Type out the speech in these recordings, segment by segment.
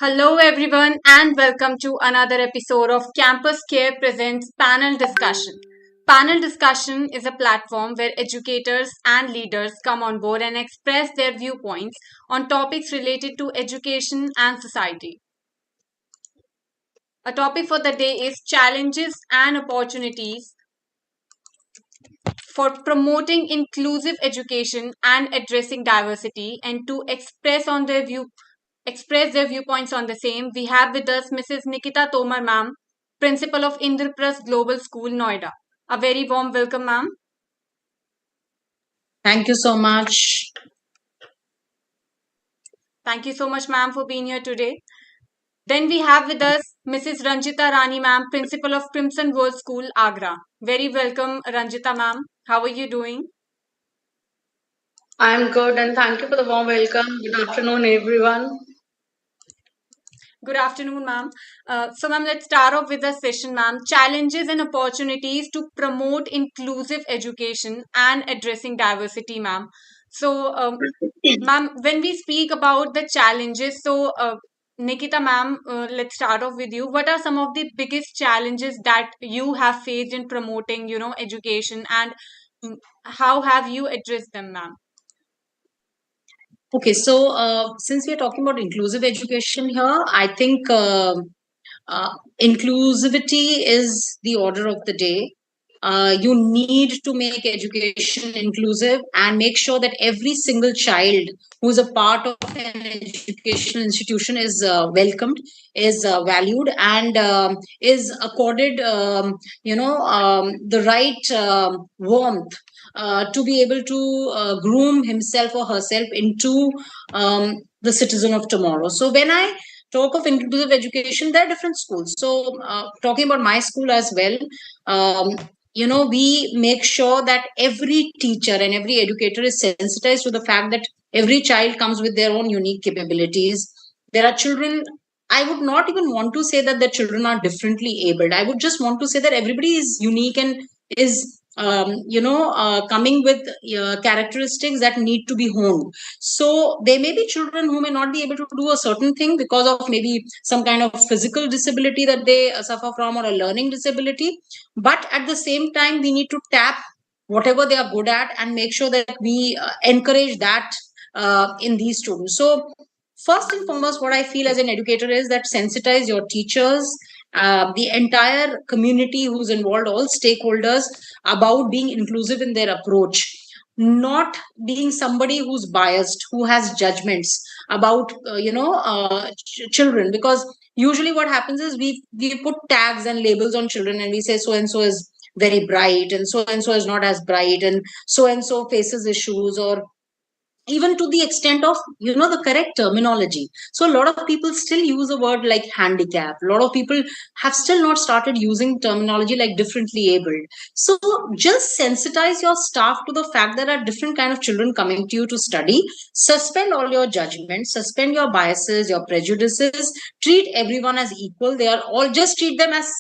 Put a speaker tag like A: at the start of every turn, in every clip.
A: Hello, everyone, and welcome to another episode of Campus Care Presents Panel Discussion. Panel discussion is a platform where educators and leaders come on board and express their viewpoints on topics related to education and society. A topic for the day is challenges and opportunities for promoting inclusive education and addressing diversity, and to express their viewpoints on the same, we have with us Mrs. Nikita Tomar, ma'am, principal of Indraprasth Global School, Noida. A very warm welcome, ma'am.
B: Thank you so much.
A: Thank you so much, ma'am, for being here today. Then we have with us Mrs. Ranjita Rani, ma'am, principal of Crimson World School, Agra. Very welcome, Ranjita, ma'am. How are you doing?
C: I'm good and thank you for the warm welcome. Good afternoon, everyone.
A: Good afternoon, ma'am. Ma'am, let's start off with the session, ma'am. Challenges and opportunities to promote inclusive education and addressing diversity, ma'am. Ma'am, when we speak about the challenges, Nikita, ma'am, let's start off with you. What are some of the biggest challenges that you have faced in promoting, education, and how have you addressed them, ma'am?
B: Okay, so since we are talking about inclusive education here, I think uh, inclusivity is the order of the day. You need to make education inclusive and make sure that every single child who is a part of an educational institution is welcomed, is valued, and is accorded, the right warmth to be able to groom himself or herself into the citizen of tomorrow. So when I talk of inclusive education, there are different schools. So talking about my school as well, um, we make sure that every teacher and every educator is sensitized to the fact that every child comes with their own unique capabilities. There are children, I would not even want to say that the children are differently abled. I would just want to say that everybody is unique and is coming with characteristics that need to be honed. So there may be children who may not be able to do a certain thing because of maybe some kind of physical disability that they suffer from, or a learning disability. But at the same time, we need to tap whatever they are good at and make sure that we encourage that in these students. So first and foremost, what I feel as an educator is that sensitize your teachers, the entire community who's involved, all stakeholders, about being inclusive in their approach, not being somebody who's biased, who has judgments about children. Because usually what happens is we put tags and labels on children, and we say so and so is very bright and so is not as bright, and so faces issues, or even to the extent of the correct terminology. So a lot of people still use a word like handicap. A lot of people have still not started using terminology like differently abled. So just sensitize your staff to the fact that there are different kind of children coming to you to study. Suspend all your judgments, suspend your biases, your prejudices. Treat everyone as equal. They are all, just treat them as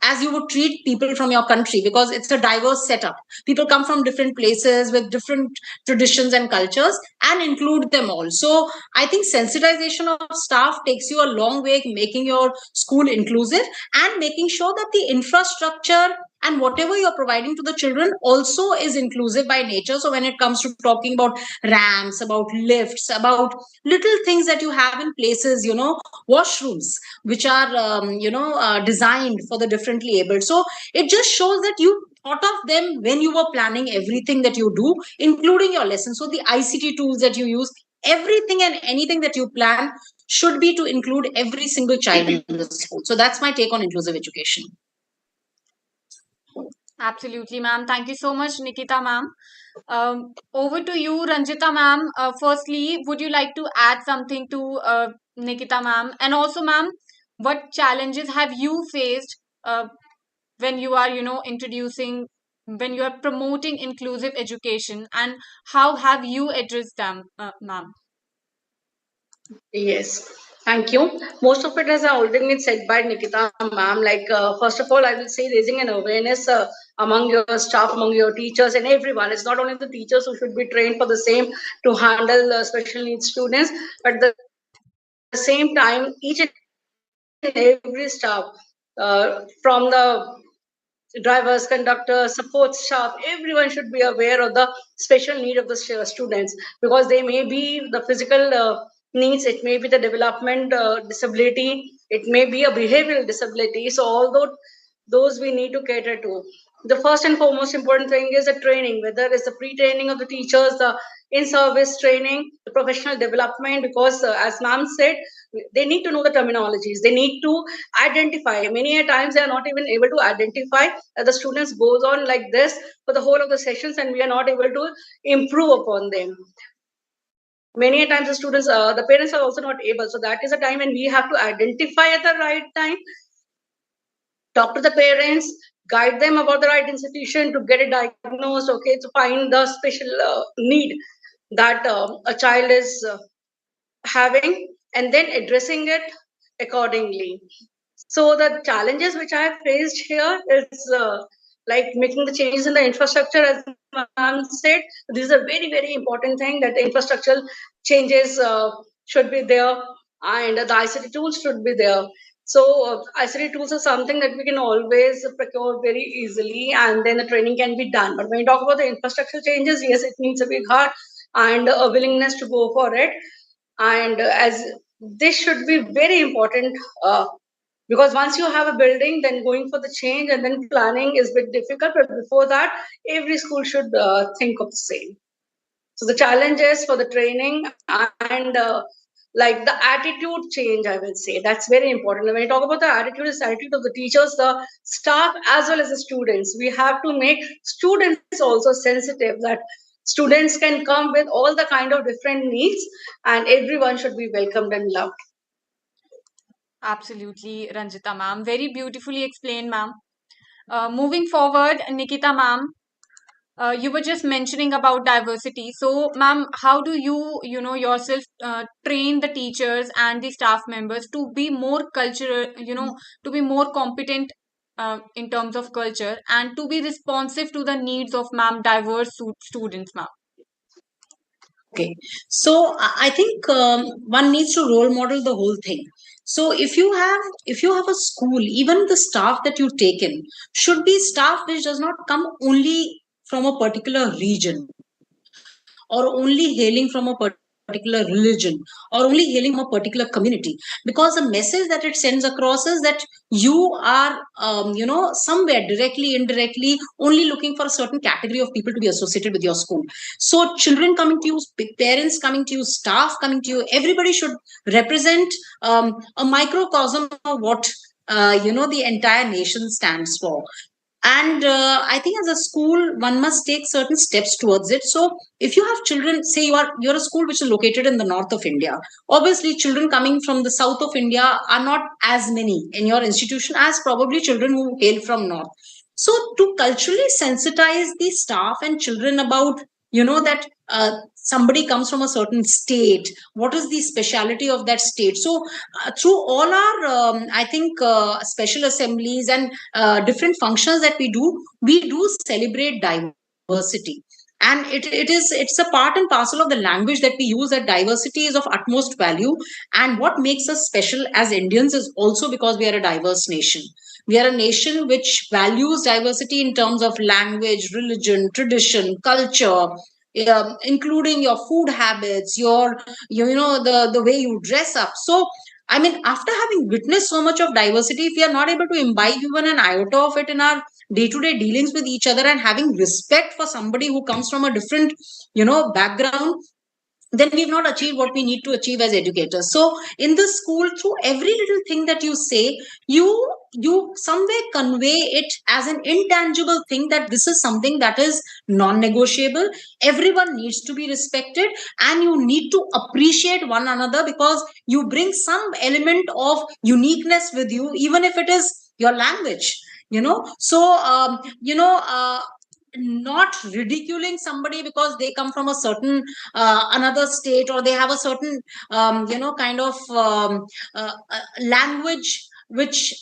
B: as you would treat people from your country, because it's a diverse setup. People come from different places with different traditions and cultures, and include them all. So I think sensitization of staff takes you a long way, making your school inclusive and making sure that the infrastructure and whatever you're providing to the children also is inclusive by nature. So when it comes to talking about ramps, about lifts, about little things that you have in places, washrooms which are designed for the differently abled. So it just shows that you thought of them when you were planning everything that you do, including your lessons. So the ICT tools that you use, everything and anything that you plan should be to include every single child in the school. So that's my take on inclusive education.
A: Absolutely, ma'am. Thank you so much, Nikita, ma'am. Over to you, Ranjita, ma'am. Firstly, would you like to add something to Nikita, ma'am? And also, ma'am, what challenges have you faced when you are, introducing, when you are promoting inclusive education, and how have you addressed them, ma'am?
C: Yes, thank you. Most of it has already been said by Nikita, ma'am. Like, first of all, I will say raising an awareness among your staff, among your teachers, and everyone. It's not only the teachers who should be trained for the same to handle special needs students, but the same time, each and every staff, from the drivers, conductors, support staff, everyone should be aware of the special need of the students, because they may be the physical needs, it may be the development disability, it may be a behavioral disability. So although those we need to cater to. The first and foremost important thing is the training, whether it's the pre-training of the teachers, the in-service training, the professional development, because as ma'am said, they need to know the terminologies. They need to identify. Many a times they are not even able to identify that the students goes on like this for the whole of the sessions, and we are not able to improve upon them. Many a times the students, the parents are also not able. So that is a time when we have to identify at the right time, talk to the parents, guide them about the right institution to get it diagnosed, okay, to find the special need that a child is having, and then addressing it accordingly. So the challenges which I have faced here is like making the changes in the infrastructure, as ma'am said. This is a very, very important thing, that the infrastructural changes should be there, and the ICT tools should be there. So ICT tools are something that we can always procure very easily, and then the training can be done. But when you talk about the infrastructure changes, yes, it needs a big heart and a willingness to go for it. And as this should be very important, because once you have a building, then going for the change and then planning is a bit difficult. But before that, every school should think of the same. So the challenges for the training and like the attitude change, I will say that's very important. When you talk about the attitude, it's the attitude of the teachers, the staff, as well as the students. We have to make students also sensitive, that students can come with all the kind of different needs, and everyone should be welcomed and loved.
A: Absolutely, Ranjita ma'am. Very beautifully explained, ma'am. Moving forward, Nikita ma'am, you were just mentioning about diversity. So, ma'am, how do yourself train the teachers and the staff members to be more cultural, to be more competent in terms of culture and to be responsive to the needs of, ma'am, diverse students, ma'am?
B: Okay, so I think one needs to role model the whole thing. So if you have a school, even the staff that you take in should be staff which does not come only from a particular region, or only hailing from a particular religion, or only hailing from a particular community, because the message that it sends across is that you are somewhere directly, indirectly only looking for a certain category of people to be associated with your school. So children coming to you, parents coming to you, staff coming to you, everybody should represent a microcosm of what the entire nation stands for. And I think as a school one must take certain steps towards it. So if you have children, say you're a school which is located in the north of India, obviously children coming from the south of India are not as many in your institution as probably children who hail from north. So to culturally sensitize the staff and children about that somebody comes from a certain state, what is the speciality of that state. So through all our I think special assemblies and different functions that we do celebrate diversity. And it's a part and parcel of the language that we use, that diversity is of utmost value. And what makes us special as Indians is also because we are a diverse nation. We are a nation which values diversity in terms of language, religion, tradition, culture, including your food habits, your the way you dress up. So I mean, after having witnessed so much of diversity, if we are not able to imbibe even an iota of it in our day-to-day dealings with each other, and having respect for somebody who comes from a different background, then we've not achieved what we need to achieve as educators. So in the school, through every little thing that you say, you somewhere convey it as an intangible thing, that this is something that is non-negotiable. Everyone needs to be respected, and you need to appreciate one another, because you bring some element of uniqueness with you, even if it is your language. So not ridiculing somebody because they come from a certain another state, or they have a certain kind of language which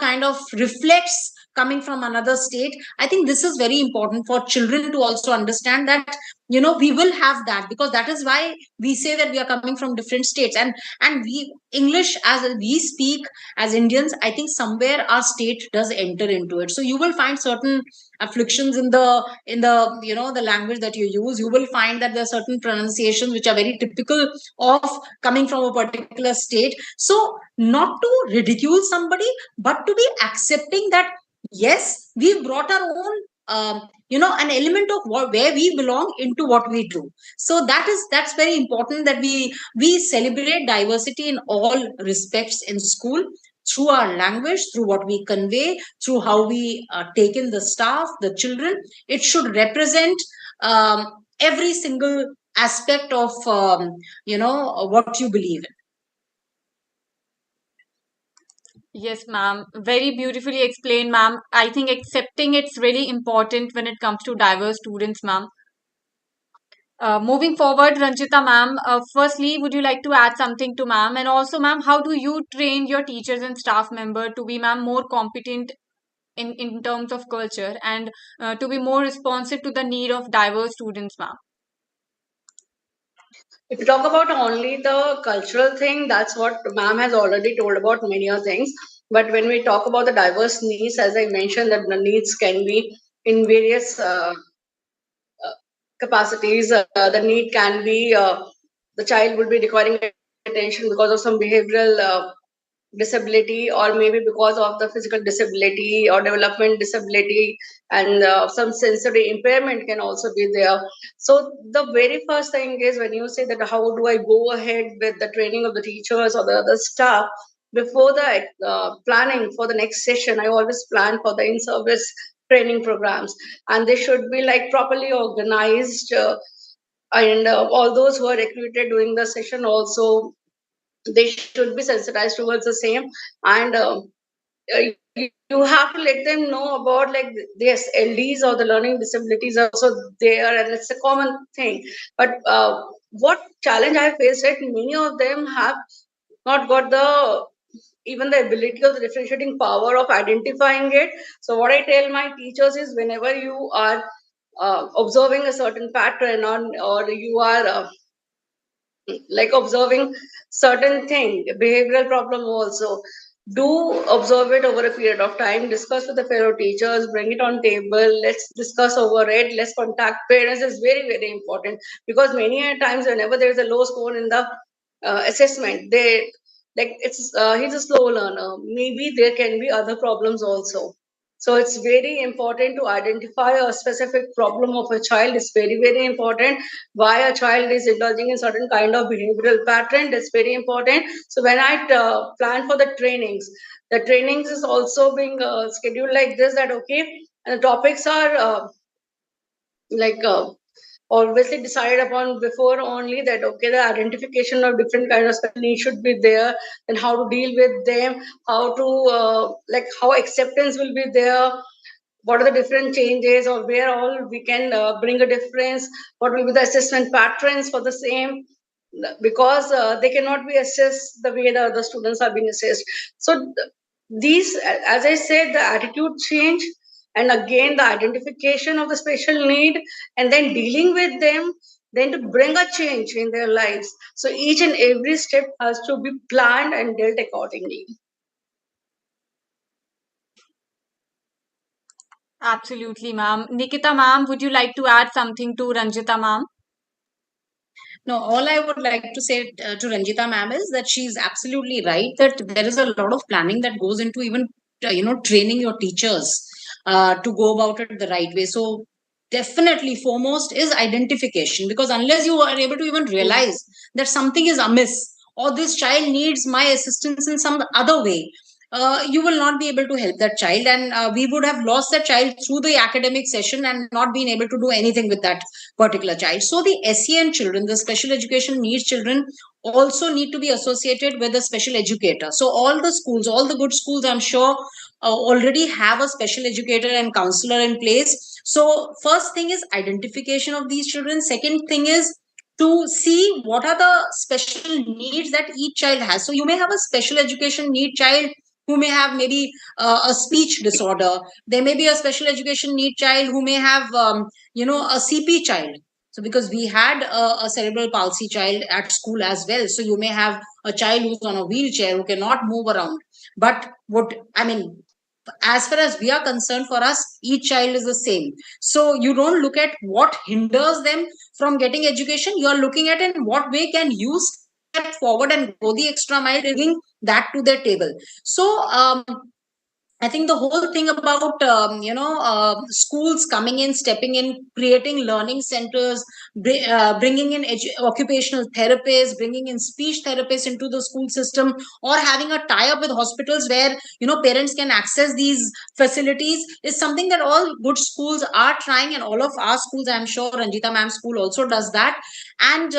B: kind of reflects coming from another state. I think this is very important for children to also understand that, we will have that, because that is why we say that we are coming from different states. And we English, as we speak as Indians, I think somewhere our state does enter into it. So you will find certain afflictions in the the language that you use. You will find that there are certain pronunciations which are very typical of coming from a particular state. So not to ridicule somebody, but to be accepting that yes, we've brought our own an element of where we belong into what we do. So that's very important, that we celebrate diversity in all respects in school, through our language, through what we convey, through how we take in the staff, the children. It should represent every single aspect of what you believe in.
A: Yes, ma'am. Very beautifully explained, ma'am. I think accepting it's really important when it comes to diverse students, ma'am. Moving forward, Ranjita ma'am, firstly, would you like to add something to ma'am? And also, ma'am, how do you train your teachers and staff member to be, ma'am, more competent in terms of culture and to be more responsive to the need of diverse students, ma'am?
C: If you talk about only the cultural thing, that's what ma'am has already told about many other things. But when we talk about the diverse needs, as I mentioned, that the needs can be in various capacities. The need can be the child would be requiring attention because of some behavioral disability, or maybe because of the physical disability or development disability, and some sensory impairment can also be there. So the very first thing is, when you say that how do I go ahead with the training of the teachers or the other staff, before the planning for the next session, I always plan for the in-service training programs, and they should be like properly organized, and all those who are recruited during the session also, they should be sensitized towards the same. And you have to let them know about, like, yes, LDs or the learning disabilities are also there, and it's a common thing. But what challenge I faced, that many of them have not got the even the ability or the differentiating power of identifying it. So what I tell my teachers is, whenever you are observing a certain pattern, or you are like observing certain thing, behavioral problem also, do observe it over a period of time, discuss with the fellow teachers, bring it on table, let's discuss over it, let's contact parents. Is very, very important, because many a times whenever there is a low score in the assessment, they like, it's he's a slow learner, maybe there can be other problems also. So it's very important to identify a specific problem of a child. It's very, very important. Why a child is indulging in certain kind of behavioral pattern, that's very important. So when I plan for the trainings is also being scheduled like this, that okay, and the topics are like obviously decided upon before only, that okay, the identification of different kind of special needs should be there, and how to deal with them, how to like how acceptance will be there, what are the different changes, or where all we can bring a difference, what will be the assessment patterns for the same, because they cannot be assessed the way the other students are being assessed. So these, as I said, the attitude change, and again the identification of the special need, and then dealing with them, then to bring a change in their lives. So each and every step has to be planned and dealt accordingly.
A: Absolutely, ma'am. Nikita ma'am, would you like to add something to Ranjita ma'am?
B: No, all I would like to say to Ranjita ma'am is that she's absolutely right, that there is a lot of planning that goes into even training your teachers to go about it the right way. So definitely foremost is identification, because unless you are able to even realize that something is amiss, or this child needs my assistance in some other way, you will not be able to help that child, and we would have lost that child through the academic session and not been able to do anything with that particular child. So the SEN children, the special education needs children, also need to be associated with a special educator. So all the schools, all the good schools, I'm sure, already have a special educator and counselor in place. So first thing is identification of these children. Second thing is to see what are the special needs that each child has. So you may have a special education need child who may have maybe a speech disorder. There may be a special education need child who may have, a CP child. So because we had a cerebral palsy child at school as well. So you may have a child who's on a wheelchair who cannot move around. But as far as we are concerned, for us, each child is the same. So you don't look at what hinders them from getting education. You are looking at in what way can you step forward and go the extra mile, bringing that to their table. So I think the whole thing about schools coming in, stepping in, creating learning centers, bringing in occupational therapists, bringing in speech therapists into the school system, or having a tie-up with hospitals where parents can access these facilities is something that all good schools are trying, and all of our schools, I'm sure Ranjita ma'am's school also does that, and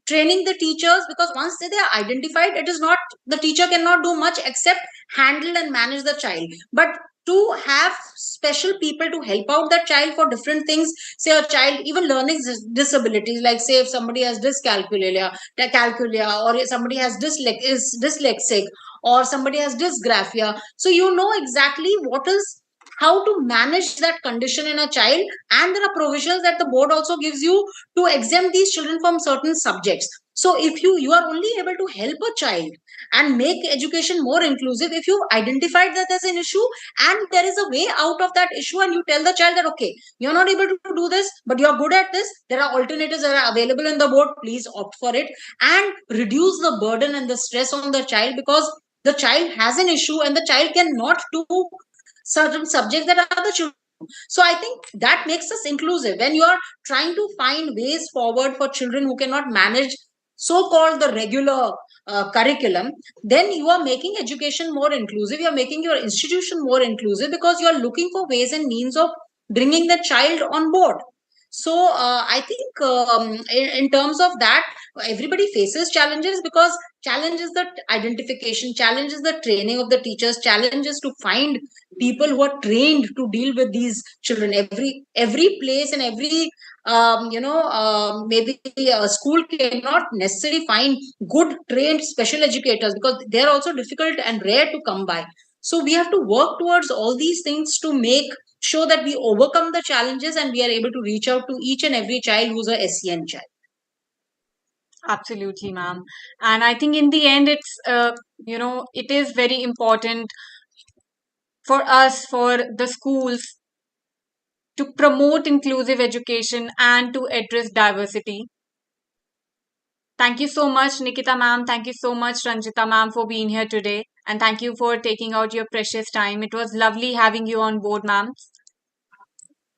B: training the teachers, because once they are identified, it is not, the teacher cannot do much except handle and manage the child, but to have special people to help out that child for different things, say a child even learning disabilities, like say if somebody has calculia, or somebody has is dyslexic, or somebody has dysgraphia, so exactly what is how to manage that condition in a child, and there are provisions that the board also gives you to exempt these children from certain subjects. So if you are only able to help a child and make education more inclusive if you identified that there's an issue and there is a way out of that issue, and you tell the child that okay, you're not able to do this but you're good at this, there are alternatives that are available in the board, please opt for it, and reduce the burden and the stress on the child, because the child has an issue and the child cannot do certain subjects that other children. So I think that makes us inclusive. When you are trying to find ways forward for children who cannot manage so-called the regular curriculum, then you are making education more inclusive. You are making your institution more inclusive because you are looking for ways and means of bringing the child on board. So I think in terms of that, everybody faces challenges, because challenge is the identification, challenge is the training of the teachers, challenge is to find people who are trained to deal with these children. Every place and every maybe a school cannot necessarily find good trained special educators, because they are also difficult and rare to come by. So we have to work towards all these things to make sure that we overcome the challenges and we are able to reach out to each and every child who's a SEN child.
A: Absolutely, ma'am. And I think in the end, it's, it is very important for us, for the schools, to promote inclusive education and to address diversity. Thank you so much, Nikita ma'am. Thank you so much, Ranjita ma'am, for being here today. And thank you for taking out your precious time. It was lovely having you on board, ma'am.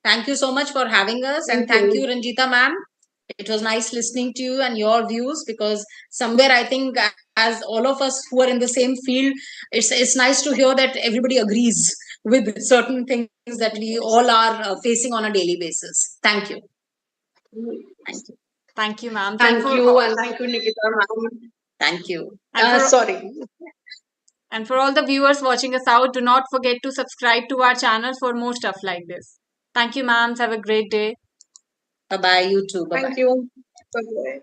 B: Thank you so much for having us.
C: Thank
B: And thank
C: you.
B: you, Ranjita ma'am. It was nice listening to you and your views, because somewhere I think, as all of us who are in the same field, it's nice to hear that everybody agrees with certain things that we all are facing on a daily basis. Thank you. Thank you.
A: Thank you, ma'am.
C: Thank you, and thank you, Nikita ma'am.
B: Thank you.
C: Sorry.
A: And for all the viewers watching us out, do not forget to subscribe to our channel for more stuff like this. Thank you, ma'am. Have a great day.
B: Bye-bye. You too. Bye-bye.
C: Thank you. Bye-bye.